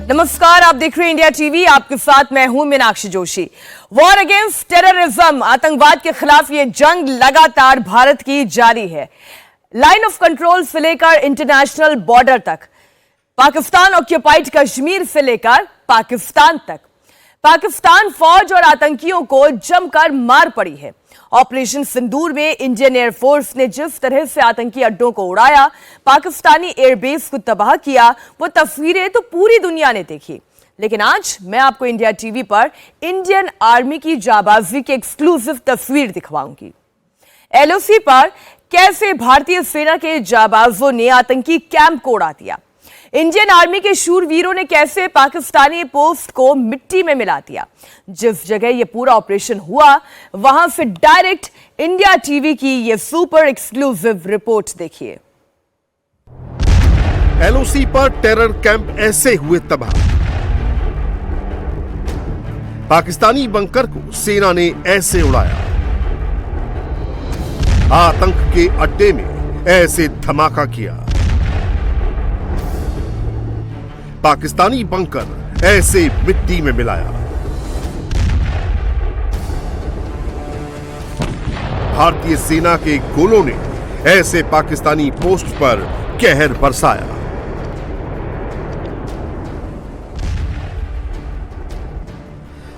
नमस्कार, आप देख रहे हैं इंडिया टीवी। आपके साथ मैं हूं Meenakshi Joshi. War against terrorism, आतंकवाद के खिलाफ ये जंग लगातार भारत की जारी है। लाइन ऑफ कंट्रोल से लेकर इंटरनेशनल बॉर्डर तक, पाकिस्तान ऑक्यूपाइड कश्मीर से लेकर पाकिस्तान तक, पाकिस्तान फौज और आतंकियों को जमकर मार पड़ी है। ऑपरेशन सिंदूर में इंडियन एयरफोर्स ने जिस तरह से आतंकी अड्डों को उड़ाया, पाकिस्तानी एयरबेस को तबाह किया, वो तस्वीरें तो पूरी दुनिया ने देखी। लेकिन आज मैं आपको इंडिया टीवी पर इंडियन आर्मी की जाबाजी की एक्सक्लूसिव तस्वीर दिखवाऊंगी। एलओसी पर कैसे भारतीय सेना के जाबाजों ने आतंकी कैंप को उड़ा दिया, इंडियन आर्मी के शूरवीरों ने कैसे पाकिस्तानी पोस्ट को मिट्टी में मिला दिया। जिस जगह यह पूरा ऑपरेशन हुआ, वहां से डायरेक्ट इंडिया टीवी की यह सुपर एक्सक्लूसिव रिपोर्ट देखिए। एलओसी पर टेरर कैंप ऐसे हुए तबाह, पाकिस्तानी बंकर को सेना ने ऐसे उड़ाया, आतंक के अड्डे में ऐसे धमाका किया, पाकिस्तानी बंकर ऐसे मिट्टी में मिलाया। भारतीय सेना के गोलों ने ऐसे पाकिस्तानी पोस्ट पर कहर बरसाया।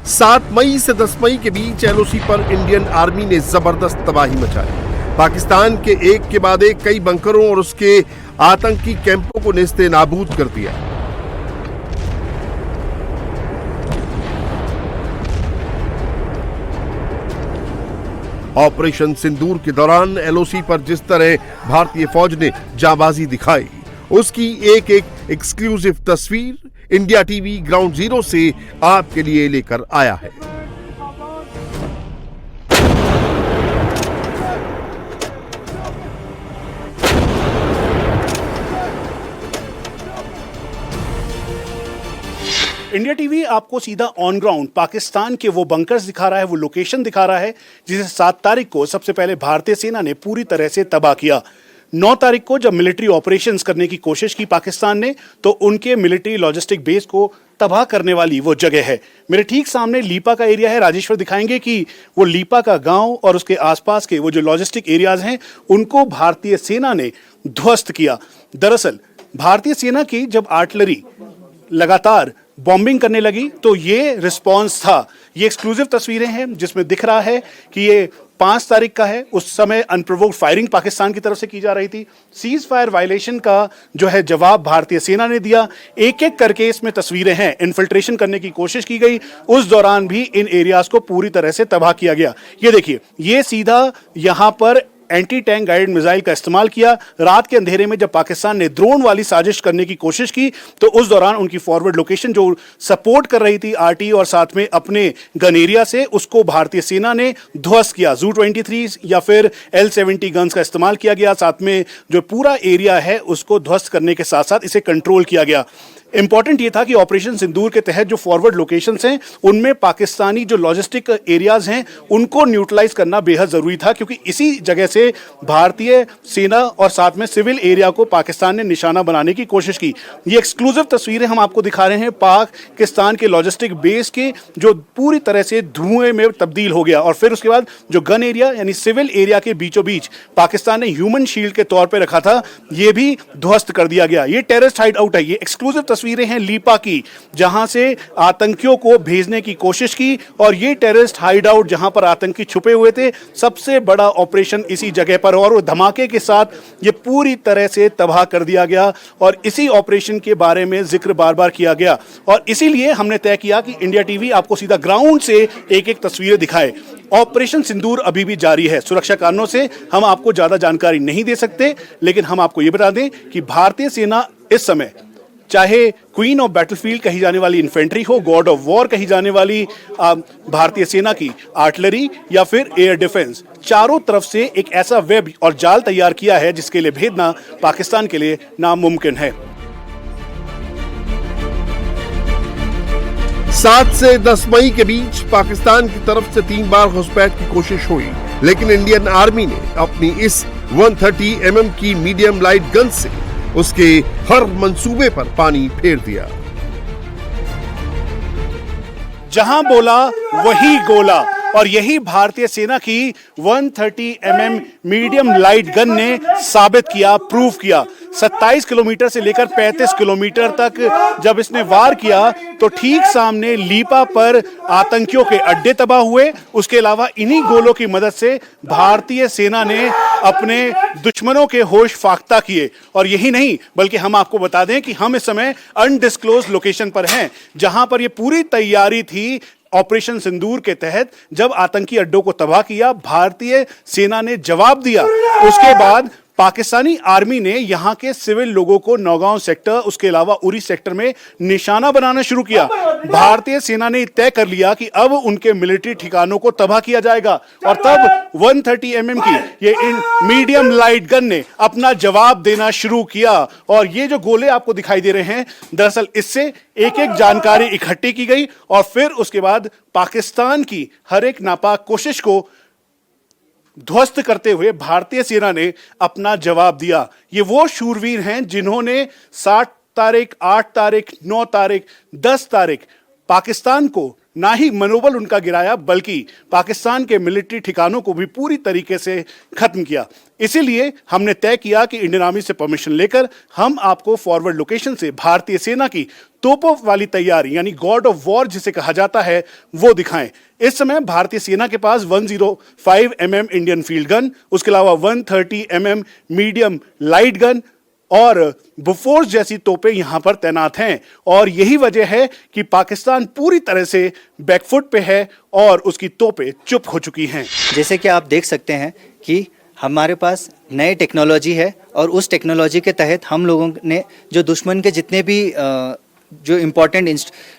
सात मई से 10 मई के बीच एलओसी पर इंडियन आर्मी ने जबरदस्त तबाही मचाई। पाकिस्तान के एक के बाद एक कई बंकरों और उसके आतंकी कैंपों को नेस्ते नाबूद कर दिया। ऑपरेशन सिंदूर के दौरान एलओसी पर जिस तरह भारतीय फौज ने जाबाजी दिखाई, उसकी एक एक एक्सक्लूसिव तस्वीर इंडिया टीवी ग्राउंड जीरो से आपके लिए लेकर आया है। इंडिया टीवी आपको सीधा ऑन ग्राउंड पाकिस्तान के वो बंकर्स दिखा रहा है, वो लोकेशन दिखा रहा है जिसे 7 तारीख को सबसे पहले भारतीय सेना ने पूरी तरह से तबाह किया। 9 तारीख को जब मिलिट्री ऑपरेशंस करने की कोशिश की पाकिस्तान ने, तो उनके मिलिट्री लॉजिस्टिक बेस को तबाह करने वाली वो जगह है। मेरे ठीक सामने लीपा का एरिया है। राजेश्वर दिखाएंगे कि वो लीपा का गांव और उसके आसपास के वो जो लॉजिस्टिक एरियाज हैं, उनको भारतीय सेना ने ध्वस्त किया। दरअसल भारतीय सेना की जब आर्टिलरी लगातार बॉम्बिंग करने लगी, तो ये रिस्पॉन्स था। ये एक्सक्लूसिव तस्वीरें हैं जिसमें दिख रहा है कि ये 5 तारीख का है। उस समय अनप्रोवोक्ड फायरिंग पाकिस्तान की तरफ से की जा रही थी। सीज फायर वायलेशन का जो है जवाब भारतीय सेना ने दिया। एक एक करके इसमें तस्वीरें हैं। इन्फिल्ट्रेशन करने की कोशिश की गई, उस दौरान भी इन एरियाज को पूरी तरह से तबाह किया गया। ये देखिए, ये सीधा यहां पर एंटी टैंक गाइडेड मिसाइल का इस्तेमाल किया। रात के अंधेरे में जब पाकिस्तान ने ड्रोन वाली साजिश करने की कोशिश की, तो उस दौरान उनकी फॉरवर्ड लोकेशन जो सपोर्ट कर रही थी आरटी और साथ में अपने गन एरिया से, उसको भारतीय सेना ने ध्वस्त किया। ZU-23 या फिर L-70 गन्स का इस्तेमाल किया गया। साथ में जो पूरा एरिया है उसको ध्वस्त करने के साथ साथ इसे कंट्रोल किया गया। इंपॉर्टेंट ये था कि ऑपरेशन सिंदूर के तहत जो फॉरवर्ड लोकेशंस हैं, उनमें पाकिस्तानी जो लॉजिस्टिक एरियाज हैं उनको न्यूट्रलाइज करना बेहद जरूरी था, क्योंकि इसी जगह से भारतीय सेना और साथ में सिविल एरिया को पाकिस्तान ने निशाना बनाने की कोशिश की। ये एक्सक्लूसिव तस्वीरें हम आपको दिखा रहे हैं पाकिस्तान के लॉजिस्टिक बेस के, जो पूरी तरह से धुएं में तब्दील हो गया। और फिर उसके बाद जो गन एरिया यानी सिविल एरिया के बीचों बीच पाकिस्तान ने ह्यूमन शील्ड के तौर पर रखा था, ये भी ध्वस्त कर दिया गया। ये टेररिस्ट हाइड आउट है। ये एक्सक्लूसिव तस्वीरें हैं लीपा की, जहां से आतंकियों को भेजने की कोशिश की, और ये टेररिस्ट हाइड आउट जहां पर आतंकी छुपे हुए थे, सबसे बड़ा ऑपरेशन इसी जगह पर, और वो धमाके के साथ ये पूरी तरह से तबाह कर दिया गया। और इसी ऑपरेशन के बारे में जिक्र बार बार किया गया, और इसीलिए हमने तय किया कि इंडिया टीवी आपको सीधा ग्राउंड से एक एक तस्वीरें दिखाए। ऑपरेशन सिंदूर अभी भी जारी है। सुरक्षा कारणों से हम आपको ज्यादा जानकारी नहीं दे सकते, लेकिन हम आपको यह बता दें कि भारतीय सेना इस समय, चाहे क्वीन ऑफ बैटलफील्ड कही जाने वाली इन्फेंट्री हो, गॉड ऑफ वॉर कही जाने वाली भारतीय सेना की आर्टिलरी या फिर एयर डिफेंस, चारों तरफ से एक ऐसा वेब और जाल तैयार किया है जिसके लिए भेदना पाकिस्तान के लिए नामुमकिन है। 7 से 10 मई के बीच पाकिस्तान की तरफ से 3 बार घुसपैठ की कोशिश हुई, लेकिन इंडियन आर्मी ने अपनी इस 130 mm की मीडियम लाइट गन से उसके हर मंसूबे पर पानी फेर दिया। जहां बोला वही गोला। और यही भारतीय सेना की 130 mm मीडियम लाइट गन ने साबित किया, प्रूव किया। 27 किलोमीटर से लेकर 35 किलोमीटर तक जब इसने वार किया तो ठीक सामने लीपा पर आतंकियों के अड्डे तबाह हुए। उसके अलावा इन्हीं गोलों की मदद से भारतीय सेना ने अपने दुश्मनों के होश फाख्ता किए। और यही नहीं, बल्कि हम आपको बता दें कि हम इस समय अनडिस्क्लोज लोकेशन पर हैं, जहां पर यह पूरी तैयारी थी ऑपरेशन सिंदूर के तहत। जब आतंकी अड्डों को तबाह किया, भारतीय सेना ने जवाब दिया। उसके बाद पाकिस्तानी आर्मी ने यहां के सिविल लोगों को नौगांव सेक्टर, उसके अलावा उरी सेक्टर में निशाना बनाना शुरू किया। भारतीय सेना ने तय कर लिया कि अब उनके मिलिट्री ठिकानों को तबाह किया जाएगा। और तब 130 mm की ये मीडियम लाइट गन ने अपना जवाब देना शुरू किया। और ये जो गोले आपको दिखाई दे रहे हैं, दरअसल इससे एक एक जानकारी इकट्ठी की गई और फिर उसके बाद पाकिस्तान की हर एक नापाक कोशिश को ध्वस्त करते हुए भारतीय सेना ने अपना जवाब दिया। ये वो शूरवीर हैं जिन्होंने 7 तारीख, 8 तारीख, 9 तारीख, 10 तारीख पाकिस्तान को ना ही मनोबल उनका गिराया, बल्कि पाकिस्तान के मिलिट्री ठिकानों को भी पूरी तरीके से खत्म किया। इसीलिए हमने तय किया कि इंडियन आर्मी से परमिशन लेकर हम आपको फॉरवर्ड लोकेशन से भारतीय सेना की तोपों वाली तैयारी, यानी गॉड ऑफ वॉर जिसे कहा जाता है, वो दिखाएं। इस समय भारतीय सेना के पास 105 mm इंडियन फील्ड गन, उसके अलावा 130 mm मीडियम लाइट गन और बुफोर्स जैसी तोपें यहां पर तैनात हैं। और यही वजह है कि पाकिस्तान पूरी तरह से बैकफुट पे है और उसकी तोपें चुप हो चुकी हैं। जैसे कि आप देख सकते हैं कि हमारे पास नई टेक्नोलॉजी है और उस टेक्नोलॉजी के तहत हम लोगों ने जो दुश्मन के जितने भी जो इम्पोर्टेंट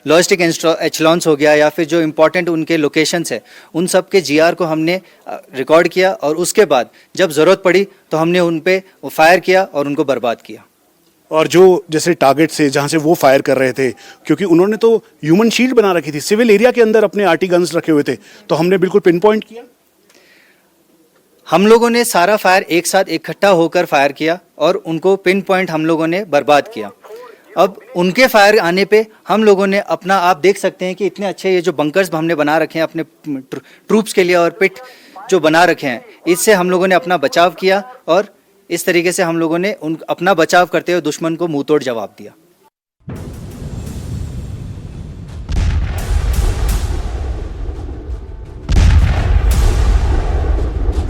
लॉजिस्टिक एचलॉन्स हो गया या फिर जो इम्पोर्टेंट उनके लोकेशंस है, उन सब के जीआर को हमने रिकॉर्ड किया और उसके बाद जब ज़रूरत पड़ी तो हमने उन पे फायर किया और उनको बर्बाद किया। और जो जैसे टारगेट से जहां से वो फायर कर रहे थे, क्योंकि उन्होंने तो ह्यूमन शील्ड बना रखी थी, सिविल एरिया के अंदर अपने आरटी गन्स रखे हुए थे, तो हमने बिल्कुल पिन पॉइंट किया। हम लोगों ने सारा फायर एक साथ इकट्ठा होकर फायर किया और उनको पिन पॉइंट हम लोगों ने बर्बाद किया। अब उनके फायर आने पे हम लोगों ने अपना, आप देख सकते हैं कि इतने अच्छे ये जो बंकर्स हमने बना रखे हैं अपने ट्रूप्स के लिए और पिट जो बना रखे हैं, इससे हम लोगों ने अपना बचाव किया और इस तरीके से हम लोगों ने अपना बचाव करते हुए दुश्मन को मुंह तोड़ जवाब दिया।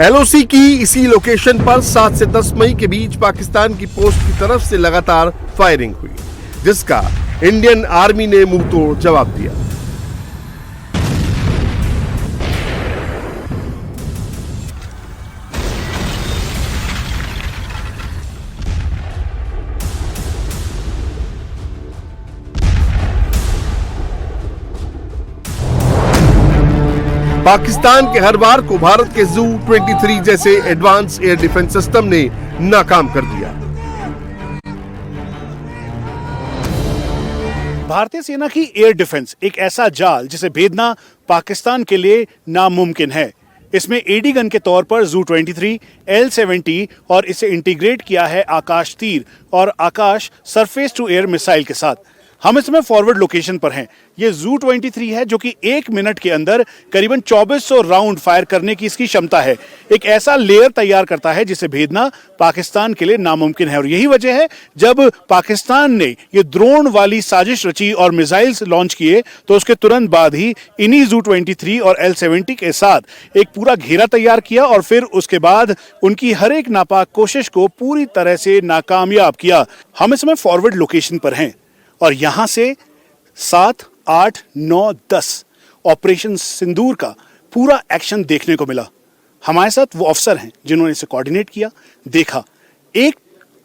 एलओसी की इसी लोकेशन पर 7 से 10 मई के बीच पाकिस्तान की पोस्ट की तरफ से लगातार फायरिंग हुई, जिसका इंडियन आर्मी ने मुंह तोड़ जवाब दिया। पाकिस्तान के हर वार को भारत के ZU-23 जैसे एडवांस एयर डिफेंस सिस्टम ने नाकाम कर दिया। भारतीय सेना की एयर डिफेंस एक ऐसा जाल जिसे भेदना पाकिस्तान के लिए नामुमकिन है। इसमें एडी गन के तौर पर ZU-23, L-70 और इसे इंटीग्रेट किया है आकाश तीर और आकाश सरफेस टू एयर मिसाइल के साथ। हम इसमें फॉरवर्ड लोकेशन पर हैं। ये ZU-23 है जो कि 1 मिनट के अंदर करीबन 2400 राउंड फायर करने की इसकी क्षमता है। एक ऐसा लेयर तैयार करता है जिसे भेदना पाकिस्तान के लिए नामुमकिन है। और यही वजह है जब पाकिस्तान ने ये ड्रोन वाली साजिश रची और मिसाइल्स लॉन्च किए तो उसके तुरंत बाद ही इन्हीं ZU-23 और L-70 के साथ एक पूरा घेरा तैयार किया और फिर उसके बाद उनकी हर एक नापाक कोशिश को पूरी तरह से नाकामयाब किया। हम इसमें फॉरवर्ड लोकेशन पर हैं और यहां से 7, 8, 9, 10 ऑपरेशन सिंदूर का पूरा एक्शन देखने को मिला। हमारे साथ वो अफसर हैं जिन्होंने इसे कोऑर्डिनेट किया, देखा। एक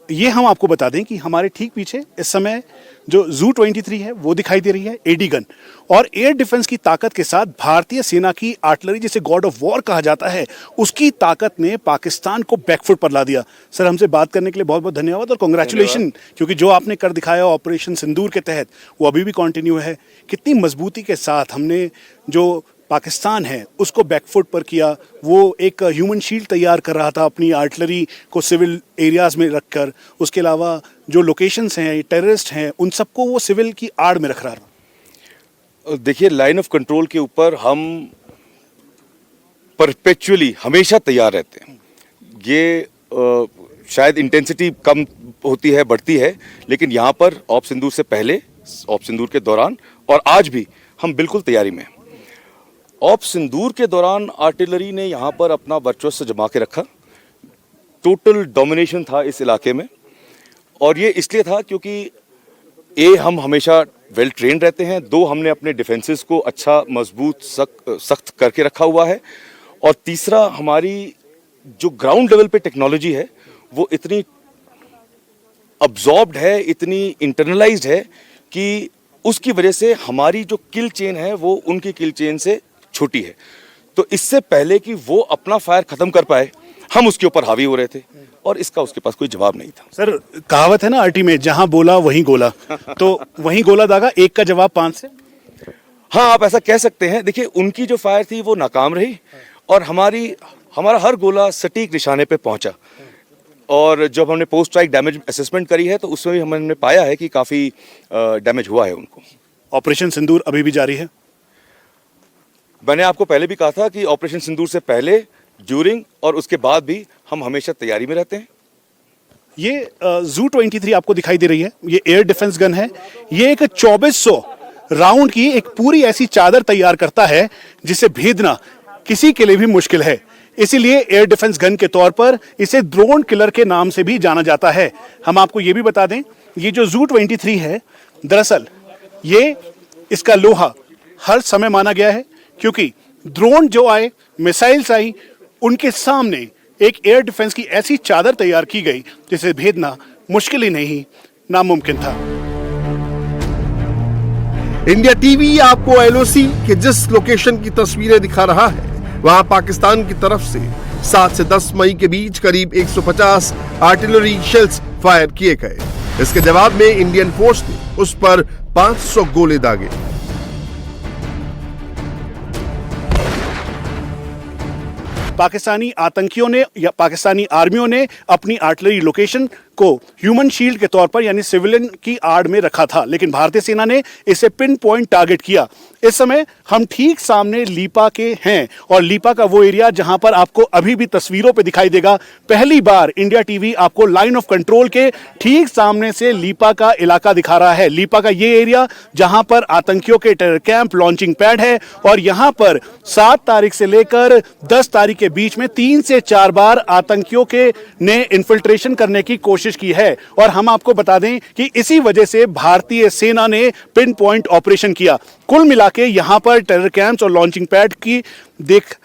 ये हम आपको बता दें कि हमारे ठीक पीछे इस समय जो ZU-23 है वो दिखाई दे रही है, एडी गन। और एयर डिफेंस की ताकत के साथ भारतीय सेना की आर्टिलरी, जिसे गॉड ऑफ वॉर कहा जाता है, उसकी ताकत ने पाकिस्तान को बैकफुट पर ला दिया। सर, हमसे बात करने के लिए बहुत बहुत धन्यवाद और कांग्रेचुलेशन, क्योंकि जो आपने कर दिखाया ऑपरेशन सिंदूर के तहत वो अभी भी कंटिन्यू है। कितनी मजबूती के साथ हमने जो पाकिस्तान है उसको बैकफुट पर किया। वो एक ह्यूमन शील्ड तैयार कर रहा था अपनी आर्टिलरी को सिविल एरियाज में रखकर। उसके अलावा जो लोकेशंस हैं, टेररिस्ट हैं, उन सबको वो सिविल की आड़ में रख रहा था। देखिए, लाइन ऑफ कंट्रोल के ऊपर हम परपेचुअली हमेशा तैयार रहते हैं। ये शायद इंटेंसिटी कम होती है, बढ़ती है, लेकिन यहाँ पर ऑप सिंदूर से पहले, ऑप सिंदूर के दौरान और आज भी हम बिल्कुल तैयारी में हैं। ऑप सिंदूर के दौरान आर्टिलरी ने यहाँ पर अपना वर्चस्व जमा के रखा। टोटल डोमिनेशन था इस इलाके में, और ये इसलिए था क्योंकि हम हमेशा वेल ट्रेंड रहते हैं, दो हमने अपने डिफेंसेस को अच्छा मजबूत सख्त करके रखा हुआ है, और तीसरा हमारी जो ग्राउंड लेवल पे टेक्नोलॉजी है वो इतनी अब्जॉर्ब्ड है, इतनी इंटरनलाइज्ड है कि उसकी वजह से हमारी जो किल चेन है वो उनकी किल चेन से छोटी है। तो इससे पहले कि वो अपना फायर खत्म कर पाए, हम उसके ऊपर हावी हो रहे थे, और इसका उसके पास कोई जवाब नहीं था। सर, कहावत है ना आर्टी में, जहां बोला वहीं गोला। तो वहीं गोला दागा, एक का जवाब 5 से। हाँ, आप ऐसा कह सकते हैं। देखिए, उनकी जो फायर थी वो नाकाम रही, और हमारा हर गोला सटीक निशाने पे पहुंचा। और जब हमने पोस्ट स्ट्राइक डैमेज असेसमेंट करी है तो उसमें भी हमने पाया है कि काफी डैमेज हुआ है उनको। ऑपरेशन सिंदूर अभी भी जारी है। मैंने आपको पहले भी कहा था कि ऑपरेशन सिंदूर से पहले, ड्यूरिंग और उसके बाद भी हम हमेशा तैयारी में रहते हैं। ये ZU-23 आपको दिखाई दे रही है, ये एयर डिफेंस गन है। ये एक 2400 राउंड की एक पूरी ऐसी चादर तैयार करता है जिसे भेदना किसी के लिए भी मुश्किल है। इसीलिए एयर डिफेंस गन के तौर पर इसे ड्रोन किलर के नाम से भी जाना जाता है। हम आपको ये भी बता दें, ये जो ZU-23 है, दरअसल ये इसका लोहा हर समय माना गया है, क्योंकि ड्रोन जो आए, मिसाइल्स आई, उनके सामने एक एयर डिफेंस की ऐसी चादर तैयार की गई जिसे भेदना मुश्किल ही नहीं, नामुमकिन था। इंडिया टीवी आपको एलओसी के जिस लोकेशन की तस्वीरें दिखा रहा है, वहां पाकिस्तान की तरफ से 7 से 10 मई के बीच करीब 150 आर्टिलरी शेल्स फायर किए गए। इसके जवाब में इंडियन फोर्स ने उस पर 500 गोले दागे। पाकिस्तानी आतंकियों ने या पाकिस्तानी आर्मियों ने अपनी आर्टिलरी लोकेशन को ह्यूमन शील्ड के तौर पर यानी सिविलियन की आड़ में रखा था, लेकिन भारतीय सेना ने इसे पिन पॉइंट टारगेट किया। इस समय हम ठीक सामने लीपा के हैं, और लीपा का वो एरिया जहां पर आपको अभी भी तस्वीरों पे दिखाई देगा। पहली बार इंडिया टीवी आपको लाइन ऑफ कंट्रोल के ठीक सामने से लीपा का इलाका दिखा रहा है। लीपा का ये एरिया जहां पर आतंकियों के टेरर कैंप, लॉन्चिंग पैड है, और यहां पर 7 तारीख से लेकर 10 तारीख के बीच में 3 से 4 बार आतंकियों के ने इन्फिल्ट्रेशन करने की कोशिश की है। और हम आपको बता दें कि इसी वजह से भारतीय सेना ने पिन पॉइंट ऑपरेशन किया। कुल मिला के यहां पर टेरर कैंप्स और लॉन्चिंग पैड की देख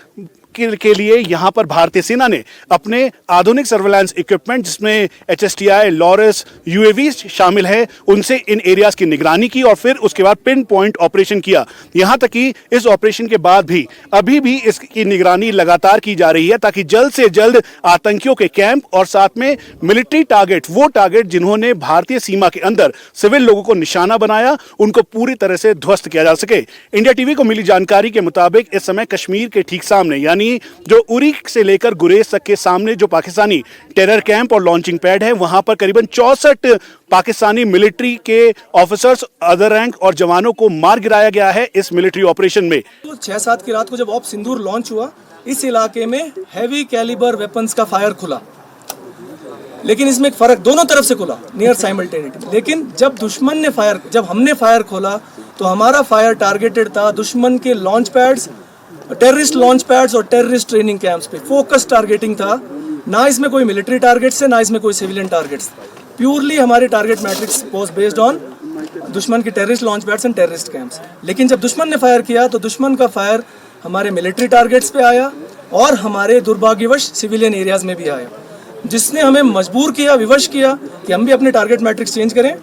के लिए यहां पर भारतीय सेना ने अपने आधुनिक सर्वेलेंस इक्विपमेंट, जिसमें HSTI, लॉरस, UAV शामिल है, उनसे इन एरियाज की निगरानी की, और फिर उसके बाद पिन पॉइंट ऑपरेशन किया। यहां तक कि इस ऑपरेशन के बाद भी अभी भी इसकी निगरानी लगातार की जा रही है, ताकि जल्द से जल्द आतंकियों के कैंप और साथ में मिलिट्री टारगेट, वो टारगेट जिन्होंने भारतीय सीमा के अंदर सिविल लोगों को निशाना बनाया, उनको पूरी तरह से ध्वस्त किया जा सके। इंडिया टीवी को मिली जानकारी के मुताबिक इस समय कश्मीर के ठीक सामने, यानी जो उरी से लेकर गुरेज तक के सामने जो पाकिस्तानी टेरर कैंप और लॉन्चिंग पैड है, वहां पर करीबन 64 पाकिस्तानी मिलिट्री के ऑफिसर्स, अदर रैंक और जवानों को मार गिराया गया है इस मिलिट्री ऑपरेशन में। तो 6-7 की रात को जब ऑप सिंदूर लॉन्च हुआ, इस इलाके में हैवी कैलिबर वेपन्स का फायर खुला, लेकिन इसमें एक फर्क, दोनों तरफ से खुला नियर साइमल्टेनियसली। लेकिन जब हमने फायर खोला तो हमारा फायर टारगेटेड था दुश्मन के launch pads, terrorist launch pads और टेररिस्ट ट्रेनिंग कैंप्स पे। फोकस टारगेटिंग था, ना इसमें कोई मिलिट्री टारगेट्स है, ना इसमें कोई सिविलियन टारगेट्स। प्योरली हमारे target matrix was based on दुश्मन के terrorist launch pads and terrorist camps. लेकिन जब दुश्मन ने फायर किया तो दुश्मन का फायर हमारे मिलिट्री टारगेट्स पे आया और हमारे दुर्भाग्यवश सिविलियन एरियाज में भी आया, जिसने हमें मजबूर किया, विवश किया कि हम भी अपने टारगेट मैट्रिक्स चेंज करें,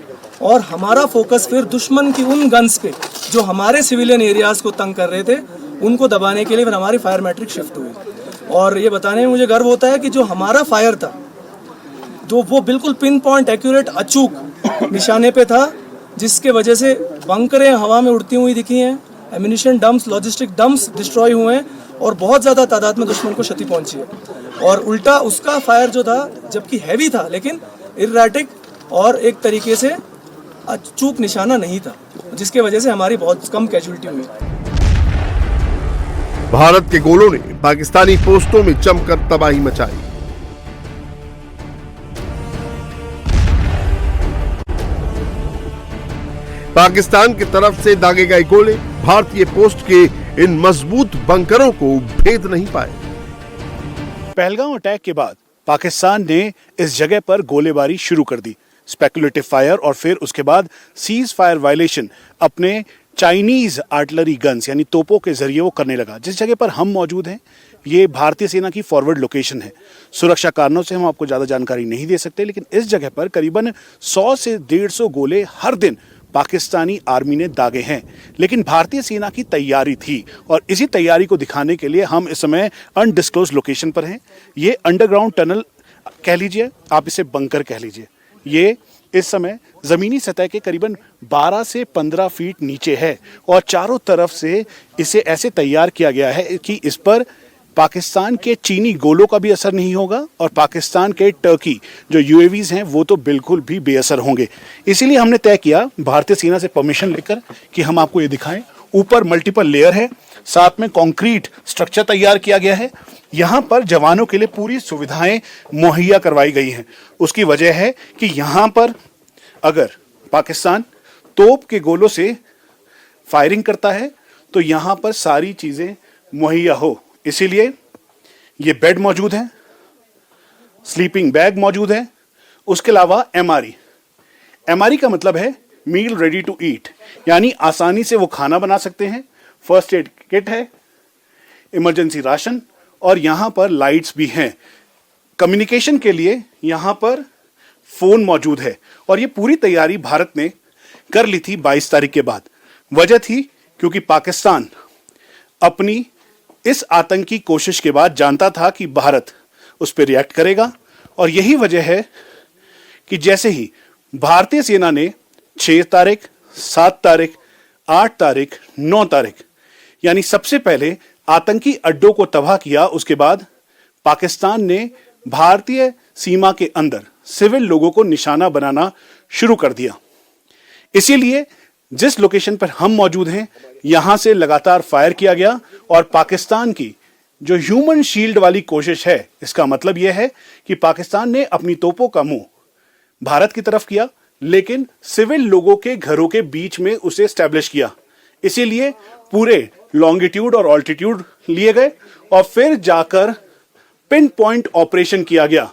और हमारा फोकस फिर दुश्मन की उन गन्स पे जो हमारे सिविलियन एरियाज को तंग कर रहे थे, उनको दबाने के लिए फिर हमारी फायर मैट्रिक शिफ्ट हुई। और ये बताने में मुझे गर्व होता है कि जो हमारा फायर था, जो वो बिल्कुल पिन पॉइंट एक्यूरेट, अचूक निशाने पे था, जिसके वजह से बंकरें हवा में उड़ती हुई दिखी हैं, ammunition dumps, logistic dumps destroy हुए हैं, और बहुत ज़्यादा तादाद में दुश्मन को क्षति पहुंची है। और उल्टा उसका फायर जो था, जबकि हैवी था लेकिन इरैटिक और एक तरीके से चूक निशाना नहीं था, जिसके वजह से हमारी बहुत कम कैजुअलिटी हुई। भारत के गोलों ने पाकिस्तानी पोस्टों में जमकर तबाही मचाई। पाकिस्तान की तरफ से दागे गए गोले भारतीय पोस्ट के इन मजबूत बंकरों को भेद नहीं पाए। पहलगाम अटैक के बाद पाकिस्तान ने इस जगह पर गोलीबारी शुरू कर दी, स्पेकुलेटिव फायर, और फिर उसके बाद सीज फायर वायलेशन अपने चाइनीज आर्टिलरी गन्स यानी तोपों के जरिए वो करने लगा। जिस जगह पर हम मौजूद हैं ये भारतीय सेना की फॉरवर्ड लोकेशन है। सुरक्षा कारणों से हम आपको ज़्यादा जानकारी नहीं दे सकते, लेकिन इस जगह पर करीबन 100 से 150 गोले हर दिन पाकिस्तानी आर्मी ने दागे हैं। लेकिन भारतीय सेना की तैयारी थी और इसी तैयारी को दिखाने के लिए हम इस समय अनडिस्क्लोज लोकेशन पर हैं। ये अंडरग्राउंड टनल कह लीजिए, आप इसे बंकर कह लीजिए। ये इस समय जमीनी सतह के करीबन 12 से 15 फीट नीचे है और चारों तरफ से इसे ऐसे तैयार किया गया है कि इस पर पाकिस्तान के चीनी गोलों का भी असर नहीं होगा और पाकिस्तान के टर्की जो यूएवीज हैं वो तो बिल्कुल भी बेअसर होंगे। इसीलिए हमने तय किया भारतीय सेना से परमिशन लेकर कि हम आपको ये दिखाएं। ऊपर मल्टीपल लेयर है, साथ में कंक्रीट स्ट्रक्चर तैयार किया गया है। यहाँ पर जवानों के लिए पूरी सुविधाएं मुहैया करवाई गई हैं। उसकी वजह है कि यहाँ पर अगर पाकिस्तान तोप के गोलों से फायरिंग करता है तो यहाँ पर सारी चीज़ें मुहैया हो। इसीलिए ये बेड मौजूद है, स्लीपिंग बैग मौजूद है, उसके अलावा एमआरई का मतलब है मील रेडी टू ईट, यानी आसानी से वो खाना बना सकते हैं। फर्स्ट एड किट है, इमरजेंसी राशन, और यहाँ पर लाइट्स भी हैं। कम्युनिकेशन के लिए यहाँ पर फोन मौजूद है। और ये पूरी तैयारी भारत ने कर ली थी 22 तारीख के बाद। वजह थी क्योंकि पाकिस्तान अपनी इस आतंकी कोशिश के बाद जानता था कि भारत उस पर रिएक्ट करेगा। और यही वजह है कि जैसे ही भारतीय सेना ने 6 तारीख, 7 तारीख, 8 तारीख, 9 तारीख यानी सबसे पहले आतंकी अड्डों को तबाह किया, उसके बाद पाकिस्तान ने भारतीय सीमा के अंदर सिविल लोगों को निशाना बनाना शुरू कर दिया। इसीलिए जिस लोकेशन पर हम मौजूद हैं यहां से लगातार फायर किया गया और पाकिस्तान की जो ह्यूमन शील्ड वाली कोशिश है, इसका मतलब यह है कि पाकिस्तान ने अपनी तोपों का मुंह भारत की तरफ किया, लेकिन सिविल लोगों के घरों के बीच में उसे स्टैब्लिश किया। इसीलिए पूरे लॉन्गिट्यूड और ऑल्टीट्यूड लिए गए और फिर जाकर पिन पॉइंट ऑपरेशन किया गया।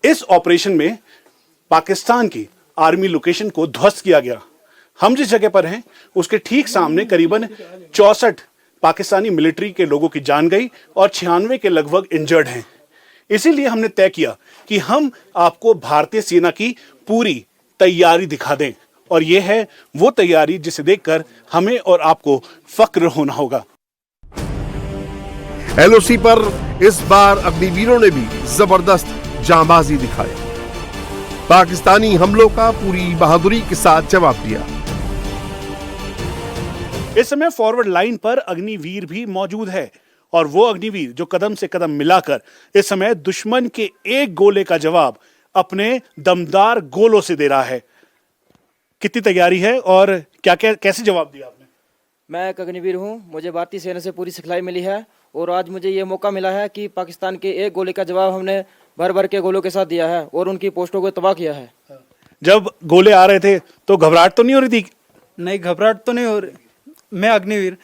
इस ऑपरेशन में पाकिस्तान की आर्मी लोकेशन को ध्वस्त किया गया। हम जिस जगह पर हैं उसके ठीक सामने करीबन 64 पाकिस्तानी मिलिट्री के लोगों की जान गई और 96 के लगभग इंजर्ड हैं। इसीलिए हमने तय किया कि हम आपको भारतीय सेना की पूरी तैयारी दिखा दें, और यह है वो तैयारी जिसे देखकर हमें और आपको फक्र होना होगा। एलओसी पर इस बार अग्निवीरों ने भी जबरदस्त जांबाजी दिखाई। पाकिस्तानी हमलों का पूरी बहादुरी के साथ जवाब दिया। इस समय फॉरवर्ड लाइन पर अग्निवीर भी मौजूद है और वो अग्निवीर जो कदम से कदम मिलाकर इस समय दुश्मन के एक गोले का जवाब अपने दमदार गोलों से दे रहा है। कितनी तैयारी है और क्या कैसे जवाब दिया आपने? मैं एक अग्निवीर हूँ, मुझे भारतीय सेना से पूरी सिखलाई मिली है और आज मुझे ये मौका मिला है कि पाकिस्तान के एक गोले का जवाब हमने भर भर के गोलों के साथ दिया है और उनकी पोस्टों को तबाह किया है। जब गोले आ रहे थे तो घबराहट तो नहीं हो रही थी? नहीं, घबराहट तो नहीं हो रही। मैं अग्निवीर,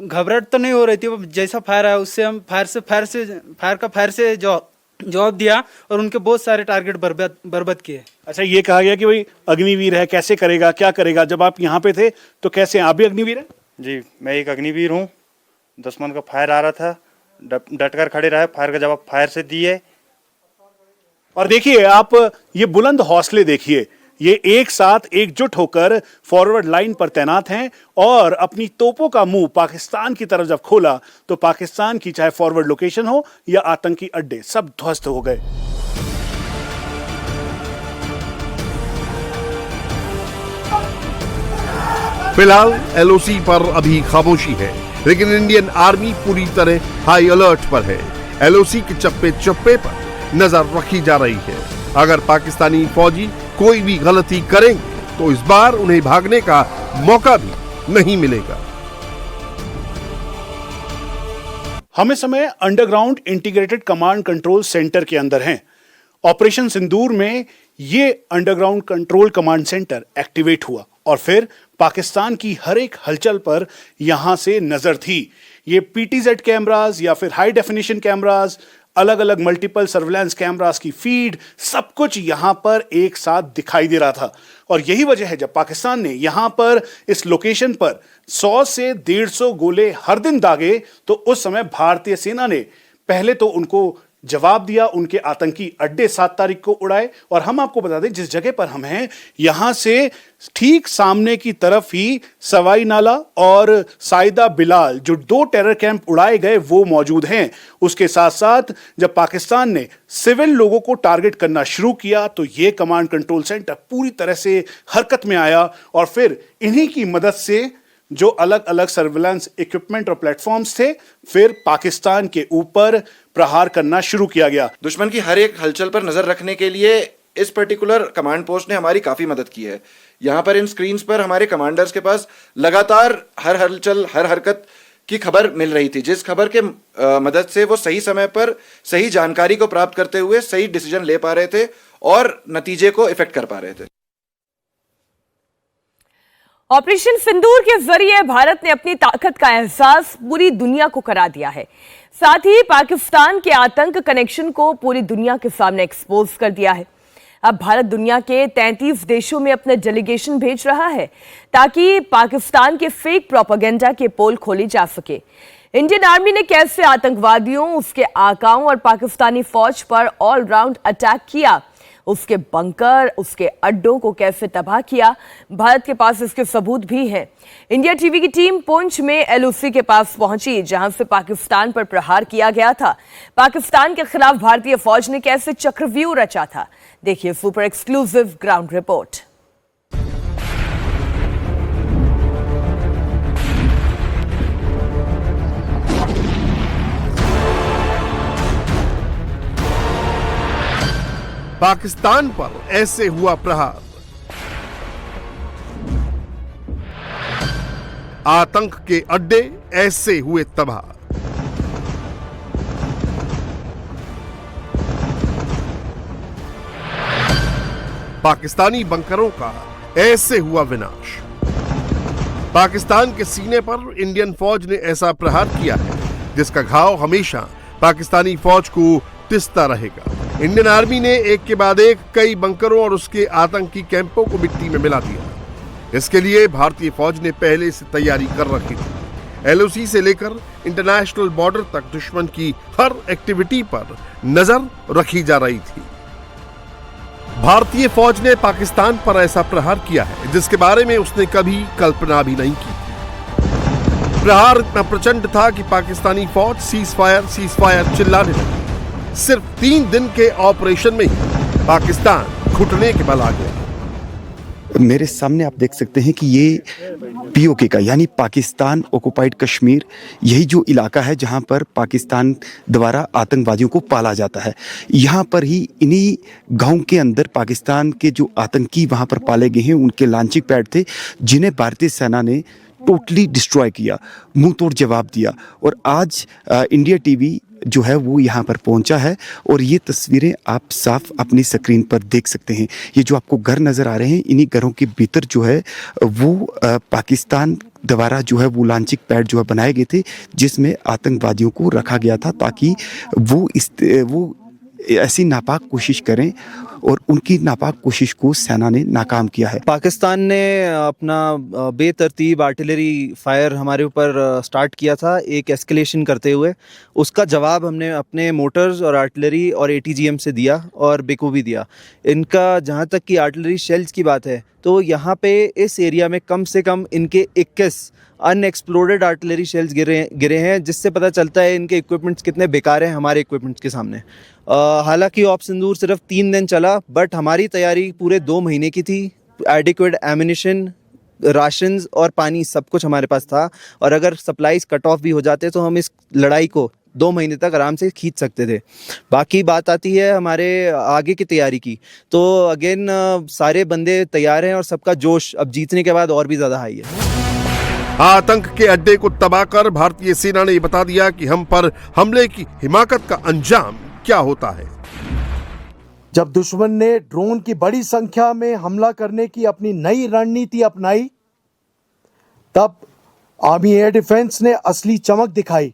घबराहट तो नहीं हो रही थी। जैसा फायर आया उससे हम फायर से जवाब दिया और उनके बहुत सारे टारगेट बर्बाद किए। अच्छा, ये कहा गया कि भाई अग्निवीर है, कैसे करेगा, क्या करेगा? जब आप यहाँ पे थे तो कैसे, आप भी अग्निवीर हैं? जी, मैं एक अग्निवीर हूँ। दुश्मन का फायर आ रहा था, डट कर खड़े रहे, फायर का जवाब फायर से दिए। और देखिए आप ये बुलंद हौसले देखिए, ये एक साथ एकजुट होकर फॉरवर्ड लाइन पर तैनात हैं और अपनी तोपों का मुंह पाकिस्तान की तरफ जब खोला तो पाकिस्तान की चाहे फॉरवर्ड लोकेशन हो या आतंकी अड्डे सब ध्वस्त हो गए। फिलहाल एलओसी पर अभी खामोशी है, लेकिन इंडियन आर्मी पूरी तरह हाई अलर्ट पर है। एलओसी के चप्पे चप्पे पर नजर रखी जा रही है। अगर पाकिस्तानी फौजी कोई भी गलती करेंगे तो इस बार उन्हें भागने का मौका भी नहीं मिलेगा। हम इस समय underground integrated command control centre के अंदर हैं। ऑपरेशन सिंदूर में ये underground control command centre activate हुआ और फिर पाकिस्तान की हर एक हलचल पर यहां से नजर थी। ये पीटीजेड कैमरास या फिर हाई डेफिनेशन कैमरास, अलग अलग मल्टीपल सर्विलांस कैमरास की फीड, सब कुछ यहां पर एक साथ दिखाई दे रहा था। और यही वजह है जब पाकिस्तान ने यहां पर इस लोकेशन पर 100 से 150 गोले हर दिन दागे तो उस समय भारतीय सेना ने पहले तो उनको जवाब दिया, उनके आतंकी अड्डे 7 तारीख को उड़ाए। और हम आपको बता दें जिस जगह पर हम हैं यहां से ठीक सामने की तरफ ही सवाई नाला और साइदा बिलाल जो 2 टेरर कैंप उड़ाए गए वो मौजूद हैं। उसके साथ साथ जब पाकिस्तान ने सिविल लोगों को टारगेट करना शुरू किया तो ये कमांड कंट्रोल सेंटर पूरी तरह से हरकत में आया और फिर इन्हीं की मदद से जो अलग अलग सर्विलांस इक्विपमेंट और प्लेटफॉर्म्स थे फिर पाकिस्तान के ऊपर प्रहार करना शुरू किया गया। दुश्मन की हर एक हलचल पर नजर रखने के लिए इस पर्टिकुलर कमांड पोस्ट ने हमारी काफी मदद की है। यहाँ पर इन स्क्रीन्स पर हमारे कमांडर्स के पास लगातार हर हलचल हर हरकत की खबर मिल रही थी, जिस खबर के मदद से वो सही समय पर सही जानकारी को प्राप्त करते हुए सही डिसीजन ले पा रहे थे और नतीजे को इफेक्ट कर पा रहे थे। ऑपरेशन सिंदूर के जरिए भारत ने अपनी ताकत का एहसास पूरी दुनिया को करा दिया है। साथ ही पाकिस्तान के आतंक कनेक्शन को पूरी दुनिया के सामने एक्सपोज कर दिया है। अब भारत दुनिया के 33 देशों में अपने डेलीगेशन भेज रहा है ताकि पाकिस्तान के फेक प्रोपेगेंडा के पोल खोले जा सके। इंडियन आर्मी ने कैसे आतंकवादियों, उसके आकाओं और पाकिस्तानी फौज पर ऑलराउंड अटैक किया, उसके बंकर, उसके अड्डों को कैसे तबाह किया, भारत के पास इसके सबूत भी हैं। इंडिया टीवी की टीम पुंछ में एलओसी के पास पहुंची जहां से पाकिस्तान पर प्रहार किया गया था। पाकिस्तान के खिलाफ भारतीय फौज ने कैसे चक्रव्यूह रचा था, देखिए super exclusive ground report. Pakistan पर ऐसे हुआ प्रहार। आतंक के अड्डे ऐसे हुए तबाह। पाकिस्तानी बंकरों का ऐसे हुआ विनाश। पाकिस्तान के सीने पर इंडियन फौज ने ऐसा प्रहार किया है जिसका घाव हमेशा पाकिस्तानी फौज को टिसता रहेगा। इंडियन आर्मी ने एक के बाद एक कई बंकरों और उसके आतंकी कैंपों को मिट्टी में मिला दिया। इसके लिए भारतीय फौज ने पहले से तैयारी कर रखी थी। एलओसी से लेकर इंटरनेशनल बॉर्डर तक दुश्मन की हर एक्टिविटी पर नजर रखी जा रही थी। भारतीय फौज ने पाकिस्तान पर ऐसा प्रहार किया है जिसके बारे में उसने कभी कल्पना भी नहीं की। प्रहार इतना प्रचंड था कि पाकिस्तानी फौज सीज फायर चिल्लाने लगी। सिर्फ 3 दिन के ऑपरेशन में ही पाकिस्तान घुटने के बल आ गया। मेरे सामने आप देख सकते हैं कि ये पीओके का यानी पाकिस्तान ऑक्युपाइड कश्मीर, यही जो इलाका है जहां पर पाकिस्तान द्वारा आतंकवादियों को पाला जाता है। यहाँ पर ही इन्हीं गांव के अंदर पाकिस्तान के जो आतंकी वहां पर पाले गए हैं उनके लॉन्चिंग पैड थे जिन्हें भारतीय सेना ने टोटली डिस्ट्रॉय किया, मुंह तोड़ जवाब दिया। और आज इंडिया टीवी जो है वो यहाँ पर पहुंचा है और ये तस्वीरें आप साफ अपनी स्क्रीन पर देख सकते हैं। ये जो आपको घर नज़र आ रहे हैं इन्हीं घरों के भीतर जो है वो पाकिस्तान द्वारा जो है वो लॉन्चिंग पैड जो है बनाए गए थे जिसमें आतंकवादियों को रखा गया था ताकि वो ऐसी नापाक कोशिश करें और उनकी नापाक कोशिश को सेना ने नाकाम किया है। पाकिस्तान ने अपना बेतरतीब आर्टिलरी फायर हमारे ऊपर स्टार्ट किया था एक एस्केलेशन करते हुए। उसका जवाब हमने अपने मोटर्स और आर्टिलरी और ATGM से दिया और बखूबी दिया। इनका जहाँ तक कि आर्टिलरी शेल्स की बात है तो यहाँ पे इस एरिया में कम से कम इनके 21 अनएक्सप्लोडेड आर्टिलरी शेल्स गिरे हैं, जिससे पता चलता है इनके इक्विपमेंट्स कितने बेकार हैं हमारे इक्विपमेंट्स के सामने। हालांकि ऑप सिंदूर सिर्फ 3 दिन चला बट हमारी तैयारी पूरे 2 महीने की थी। एडिक्वेट एमिनिशन, राशंस और पानी सब कुछ हमारे पास था और अगर सप्लाईज कट ऑफ भी हो जाते तो हम इस लड़ाई को 2 महीने तक आराम से खींच सकते थे। बाकी बात आती है हमारे आगे की तैयारी की, तो अगेन सारे बंदे तैयार हैं और सबका जोश अब जीतने के बाद और भी ज़्यादा हाई है। आतंक के अड्डे को तबाह कर भारतीय सेना ने बता दिया कि हम पर हमले की हिमाकत का अंजाम क्या होता है। जब दुश्मन ने ड्रोन की बड़ी संख्या में हमला करने की अपनी नई रणनीति अपनाई, तब आर्मी एयर डिफेंस ने असली चमक दिखाई।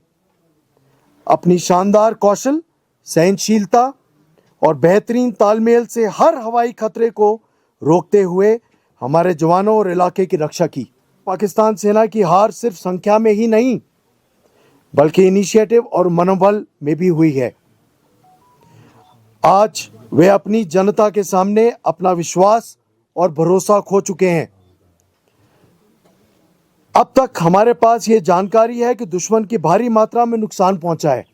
अपनी शानदार कौशल, सहनशीलता और बेहतरीन तालमेल से हर हवाई खतरे को रोकते हुए हमारे जवानों और इलाके की रक्षा की। पाकिस्तान सेना की हार सिर्फ संख्या में ही नहीं, बल्कि इनिशिएटिव और मनोबल में भी हुई है। आज वे अपनी जनता के सामने अपना विश्वास और भरोसा खो चुके हैं। अब तक हमारे पास ये जानकारी है कि दुश्मन की भारी मात्रा में नुकसान पहुंचा है।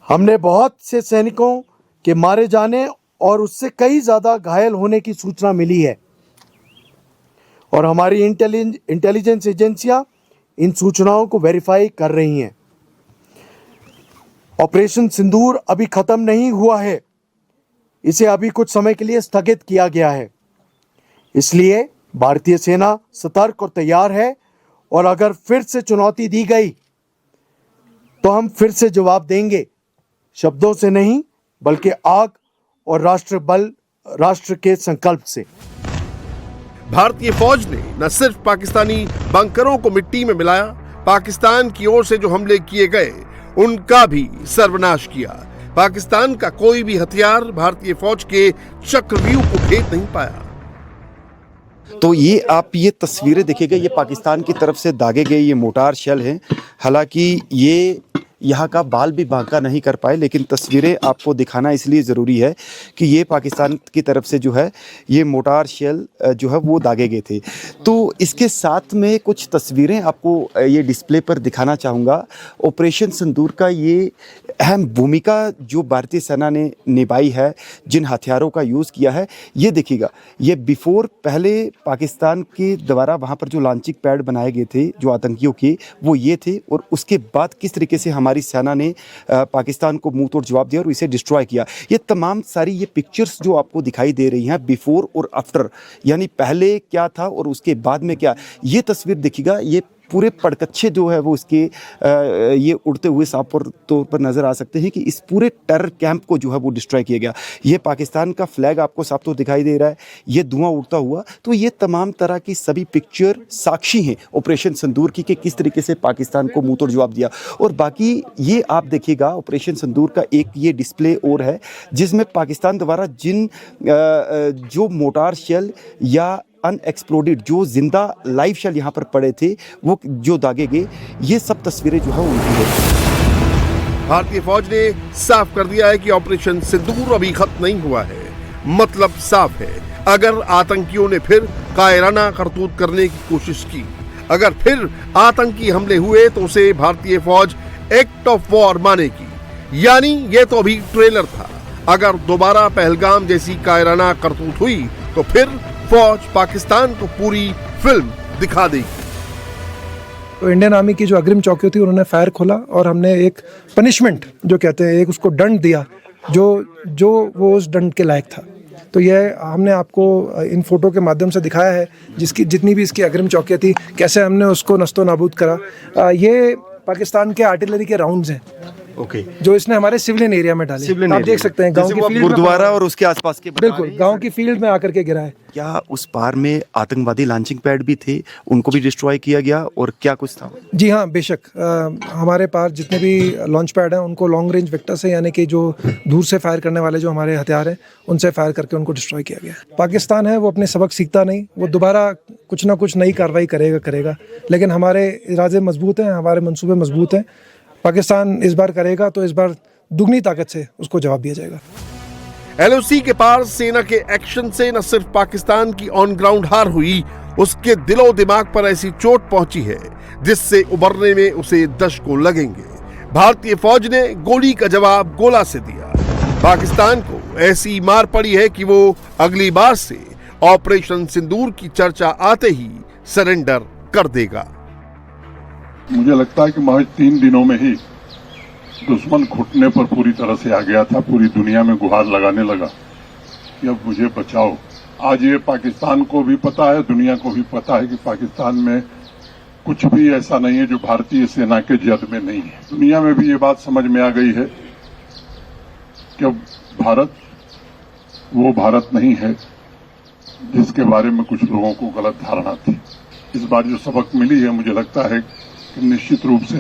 हमने बहुत से सैनिकों के मारे जाने और उससे कई ज्यादा घायल होने की सूचना मिली है, और हमारी इंटेलिजेंस एजेंसियां इन सूचनाओं को वेरीफाई कर रही हैं। ऑपरेशन सिंदूर अभी खत्म नहीं हुआ है, इसे अभी कुछ समय के लिए स्थगित किया गया है। इसलिए भारतीय सेना सतर्क और तैयार है, और अगर फिर से चुनौती दी गई तो हम फिर से जवाब देंगे, शब्दों से नहीं बल्कि आग और राष्ट्र के संकल्प से। भारतीय फौज ने न सिर्फ पाकिस्तानी बंकरों को मिट्टी में मिलाया, पाकिस्तान की ओर से जो हमले किए गए उनका भी सर्वनाश किया। पाकिस्तान का कोई भी हथियार भारतीय फौज के चक्रव्यूह को भेद नहीं पाया। तो ये आप ये तस्वीरें देखिएगा, ये पाकिस्तान की तरफ से दागे गए ये मोटार शेल हैं। हालांकि ये यहाँ का बाल भी बांका नहीं कर पाए, लेकिन तस्वीरें आपको दिखाना इसलिए ज़रूरी है कि ये पाकिस्तान की तरफ से जो है ये मोटार शेल जो है वो दागे गए थे। तो इसके साथ में कुछ तस्वीरें आपको ये डिस्प्ले पर दिखाना चाहूँगा। ऑपरेशन सिंदूर का ये अहम भूमिका जो भारतीय सेना ने निभाई है, जिन हथियारों का यूज़ किया है, ये देखिएगा। ये बिफोर पहले पाकिस्तान के द्वारा वहाँ पर जो लॉन्चिंग पैड बनाए गए थे जो आतंकियों के, वो ये थे, और उसके बाद किस तरीके से हमारी सेना ने पाकिस्तान को मुंह तोड़ जवाब दिया और इसे डिस्ट्रॉय किया। ये तमाम सारी ये पिक्चर्स जो आपको दिखाई दे रही हैं बिफोर और आफ्टर, यानी पहले क्या था और उसके बाद में क्या, ये तस्वीर देखिएगा। ये पूरे पड़कच्छे जो है वो इसके ये उड़ते हुए साफ तौर पर नज़र आ सकते हैं कि इस पूरे टेरर कैंप को जो है वो डिस्ट्रॉय किया गया। ये पाकिस्तान का फ्लैग आपको साफ तौर दिखाई दे रहा है, ये धुआं उड़ता हुआ। तो ये तमाम तरह की सभी पिक्चर साक्षी हैं ऑपरेशन सिंदूर की कि किस तरीके से पाकिस्तान को मुंह तोड़ जवाब दिया। और बाकी ये आप देखिएगा ऑपरेशन सिंदूर का एक ये डिस्प्ले और है जिसमें पाकिस्तान द्वारा जिन जो मोटार शेल या अनएक्सप्लोडेड जो जिंदा लाइव शेल यहाँ पर पड़े थे वो जो दागे गए, ये सब तस्वीरें जो है उनकी है। भारतीय फौज ने साफ कर दिया है कि ऑपरेशन सिंदूर अभी खत्म नहीं हुआ है। मतलब साफ है, अगर आतंकियों ने फिर कायराना करतूत करने की कोशिश की, अगर फिर आतंकी हमले हुए तो उसे भारतीय फौज एक्ट ऑफ वॉर मानेगी। यानी ये तो अभी ट्रेलर था, अगर दोबारा पहलगाम जैसी कायराना करतूत हुई तो फिर फौज पाकिस्तान को पूरी फिल्म दिखा देगी। तो इंडियन आर्मी की जो अग्रिम चौकी थी उन्होंने फायर खोला और हमने एक पनिशमेंट जो कहते हैं, एक उसको दंड दिया जो वो उस दंड के लायक था। तो यह हमने आपको इन फोटो के माध्यम से दिखाया है, जिसकी जितनी भी इसकी अग्रिम चौकियाँ थी, कैसे हमने उसको नस्तो नाबूद करा। ये पाकिस्तान के आर्टिलरी के राउंड्स हैं, जो इसने हमारे सिविलियन एरिया में डाले। आप देख सकते हैं गांव की फील्ड गुरुद्वारा और उसके आसपास के, बिल्कुल गांव की फील्ड में आकर के गिरा है। क्या उस पार में आतंकवादी लॉन्चिंग पैड भी थे, उनको भी डिस्ट्रॉय किया गया और क्या कुछ था? जी हाँ, बेशक हमारे पास जितने भी लॉन्च पैड हैं उनको लॉन्ग रेंज वेक्टर से, यानी कि जो दूर से फायर करने वाले जो हमारे हथियार हैं उनसे फायर करके उनको डिस्ट्रॉय किया गया। पाकिस्तान है वो अपने सबक सीखता नहीं, वो दोबारा कुछ ना कुछ नई कार्रवाई करेगा, लेकिन हमारे इरादे मजबूत हैं, हमारे मंसूबे मजबूत हैं। पाकिस्तान इस बार करेगा तो इस बार दुगनी ताकत से उसको जवाब दिया जाएगा। एलओसी के पार सेना के एक्शन से न सिर्फ पाकिस्तान की ऑन ग्राउंड हार हुई, उसके दिलो दिमाग पर ऐसी चोट पहुंची है जिससे उबरने में उसे दशकों लगेंगे। भारतीय फौज ने गोली का जवाब गोला से दिया। पाकिस्तान को ऐसी मार पड़ी है कि वो अगली बार से ऑपरेशन सिंदूर की चर्चा आते ही सरेंडर कर देगा। मुझे लगता है कि महज 3 दिनों में ही दुश्मन घुटने पर पूरी तरह से आ गया था, पूरी दुनिया में गुहार लगाने लगा कि अब मुझे बचाओ। आज ये पाकिस्तान को भी पता है, दुनिया को भी पता है कि पाकिस्तान में कुछ भी ऐसा नहीं है जो भारतीय सेना के जद में नहीं है। दुनिया में भी ये बात समझ में आ गई है कि अब भारत वो भारत नहीं है जिसके बारे में कुछ लोगों को गलत धारणा थी। इस बार जो सबक मिली है, मुझे लगता है कि निश्चित रूप से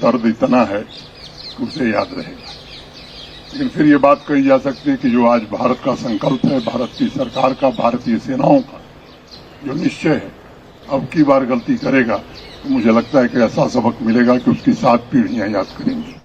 दर्द इतना है कि उसे याद रहेगा। लेकिन फिर ये बात कही जा सकती है कि जो आज भारत का संकल्प है, भारत की सरकार का, भारतीय सेनाओं का जो निश्चय है, अब की बार गलती करेगा तो मुझे लगता है कि ऐसा सबक मिलेगा कि उसकी 7 पीढ़ियां याद करेंगी।